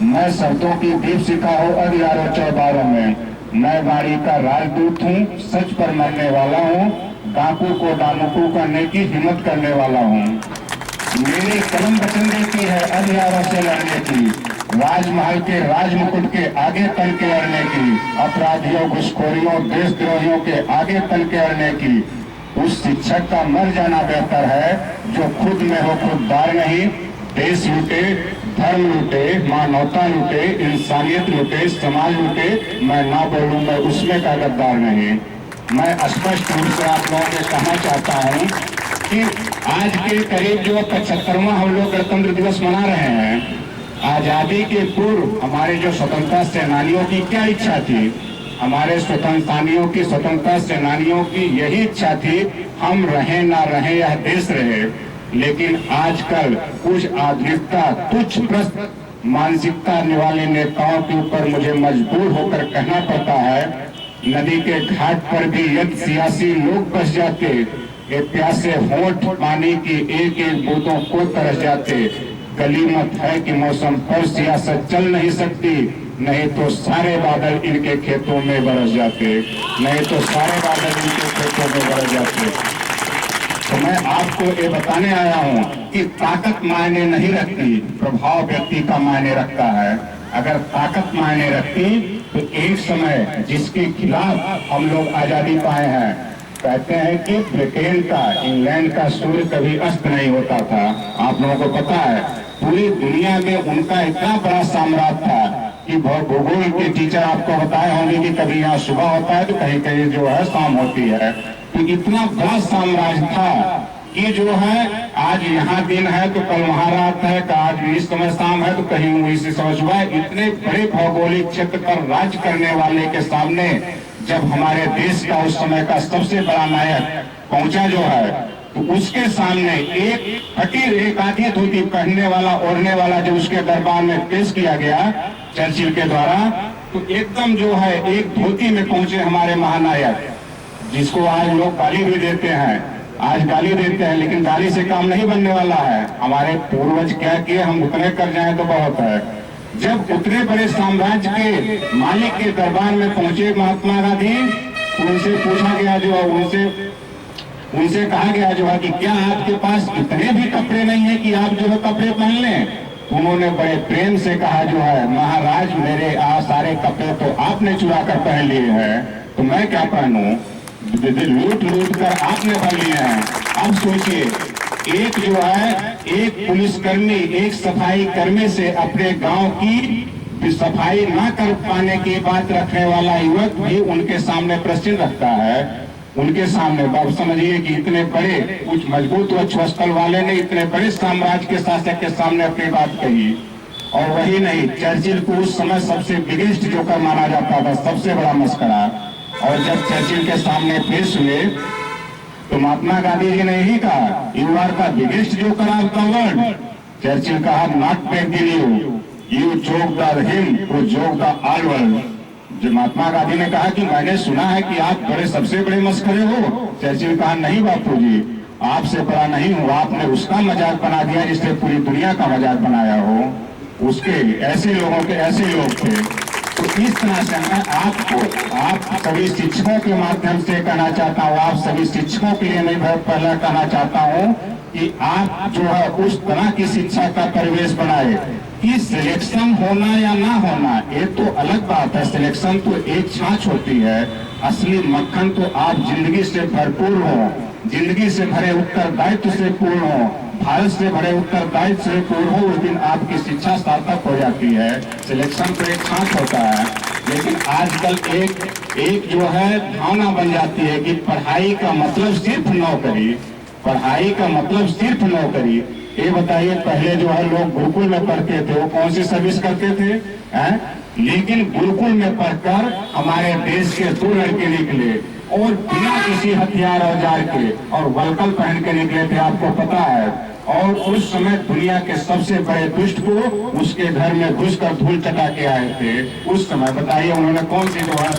मैं शब्दों की दीपशिखा हो अगियारों चौबारों में। मैं वाणी का राजदूत हूँ, सच पर मरने वाला हूँ, डाकू को डामुकू करने की हिम्मत करने वाला हूँ। मेरी कलम वचन देती है अगियारों से लड़ने की, राजमहल के राजमुकुट के आगे तन के लड़ने की, अपराधियों घुसखोरियों देशद्रोहियों के आगे तन के लड़ने की। उस शिक्षक का मर जाना बेहतर है जो खुद में हो खुददार नहीं, देश लूटे, धर्म लूटे, मानवता लूटे, इंसानियत लूटे, समाज लूटे, मैं ना बोलूं मैं उसमें का गद्दार नहीं। मैं स्पष्ट रूप से आप लोगों से कहना चाहता हूं कि आज के करीब जो 75वां हम लोग गणतंत्र दिवस मना रहे हैं, आजादी के पूर्व हमारे जो स्वतंत्रता सेनानियों की क्या इच्छा थी? हमारे स्वतंत्रता सेनानियों की यही इच्छा थी, हम रहें ना रहें यह देश रहे। लेकिन आजकल कुछ आधुनिकता तुच्छ भ्रष्ट मानसिकता वाले नेताओं के ऊपर मुझे मजबूर होकर कहना पड़ता है, नदी के घाट पर भी यदि सियासी लोग बस जाते, ये प्यासे होंठ पानी की एक एक बूंदों को तरस जाते। गलीमत है कि मौसम पर सियासत चल नहीं सकती, नहीं तो सारे बादल इनके खेतों में बरस जाते, नहीं तो सारे बादल इनके खेतों में बरस जाते। तो मैं आपको ये बताने आया हूं कि ताकत मायने नहीं रखती, प्रभाव व्यक्ति का मायने रखता है। अगर ताकत मायने रखती तो एक समय जिसके खिलाफ हम लोग आजादी पाए हैं, कहते हैं कि ब्रिटेन का, इंग्लैंड का सूर्य कभी अस्त नहीं होता था। आप लोगों को पता है पूरी दुनिया में उनका इतना बड़ा साम्राज्य था कि भूगोल के टीचर आपको बताए होंगे कि कभी यहाँ सुबह होता है तो कहीं कहीं जो है शाम होती है। तो इतना बड़ा साम्राज्य था कि जो है आज यहाँ दिन है तो कल वहाँ रात है, आज इस समय शाम है तो कहीं इसी समय सुबह है। इतने बड़े भौगोलिक क्षेत्र पर राज्य करने वाले के सामने जब हमारे देश का उस समय का सबसे बड़ा नायक पहुंचा जो है, तो उसके सामने एक फकीर, एक आधी धोती पहनने वाला, ओढ़ने वाला जब उसके दरबार में पेश किया गया चर्चिल के द्वारा, तो एकदम जो है एक धोती में पहुंचे हमारे महानायक, जिसको आज लोग गाली भी देते हैं, आज गाली देते हैं, लेकिन गाली से काम नहीं बनने वाला है। हमारे पूर्वज क्या किए, हम उतने कर जाएं तो बहुत है। जब उतने बड़े साम्राज्य के मालिक के दरबार में पहुंचे महात्मा गांधी, उनसे पूछा गया जो उनसे कहा गया जो है कि क्या आपके पास इतने भी कपड़े नहीं है कि आप जो है कपड़े पहन लें? उन्होंने बड़े प्रेम से कहा जो है, महाराज मेरे सारे कपड़े तो आपने चुरा कर पहन लिए हैं, तो मैं क्या पहनूं? लूट लूट कर आपने भर लिए हैं। अब सोचिए, एक जो है एक पुलिसकर्मी, एक सफाई कर्मी से अपने गांव की सफाई ना कर पाने की बात रखने वाला युवक भी उनके सामने प्रश्न रखता है। उनके सामने बात समझिए कि इतने बड़े कुछ मजबूत वक्षस्थल वाले ने इतने बड़े साम्राज्य के शासक के सामने अपनी बात कही। और वही नहीं, चर्चिल को उस समय सबसे बिगेस्ट जोकर माना जाता था, सबसे बड़ा मस्करा। और जब चर्चिल के सामने पेश हुए तो महात्मा गांधी जी ने यही कहा, you are the biggest joker of the world. Churchill कहा, not begin you joke the him who joke the all world. जो महात्मा गांधी ने कहा कि मैंने सुना है कि आप बड़े सबसे बड़े मस्करे हो। चर्चिल कहा, नहीं बापू जी, आपसे बड़ा नहीं हूँ, आपने उसका मजाक बना दिया जिसने पूरी दुनिया का मजाक बनाया हो। उसके ऐसे लोगों के ऐसे लोग थे। तो इस तरह से मैं आप सभी शिक्षकों के माध्यम से कहना चाहता हूँ, आप सभी शिक्षकों के लिए मैं बहुत पहले कहना चाहता हूँ कि आप जो है उस तरह की शिक्षा का परिवेश बनाए कि सिलेक्शन होना या ना होना ये तो अलग बात है। सिलेक्शन तो एक छाछ होती है, असली मक्खन तो आप जिंदगी से भरपूर हो, जिंदगी से भरे उत्तरदायित्व से पूर्ण हो, भारत से भरे उत्तरदायित्व से पूर्ण हो, उस दिन आपकी शिक्षा सार्थक हो जाती है। सिलेक्शन तो एक छाछ होता है, लेकिन आजकल एक जो है भावना बन जाती है कि पढ़ाई का मतलब सिर्फ नौकरी, पढ़ाई का मतलब सिर्फ नौकरी। ये बताइए, पहले जो है लोग गुरुकुल में पढ़ते थे, वो कौन सी सर्विस करते थे हैं? लेकिन गुरुकुल में पढ़कर हमारे देश के 2 लड़के निकले और बिना किसी हथियार औजार के और वलकल पहन के निकले थे, आपको पता है। और उस समय दुनिया के सबसे बड़े दुष्ट को उसके घर में घुसकर धूल चटा के आए थे। उस समय बताइए उन्होंने कौन सी जो है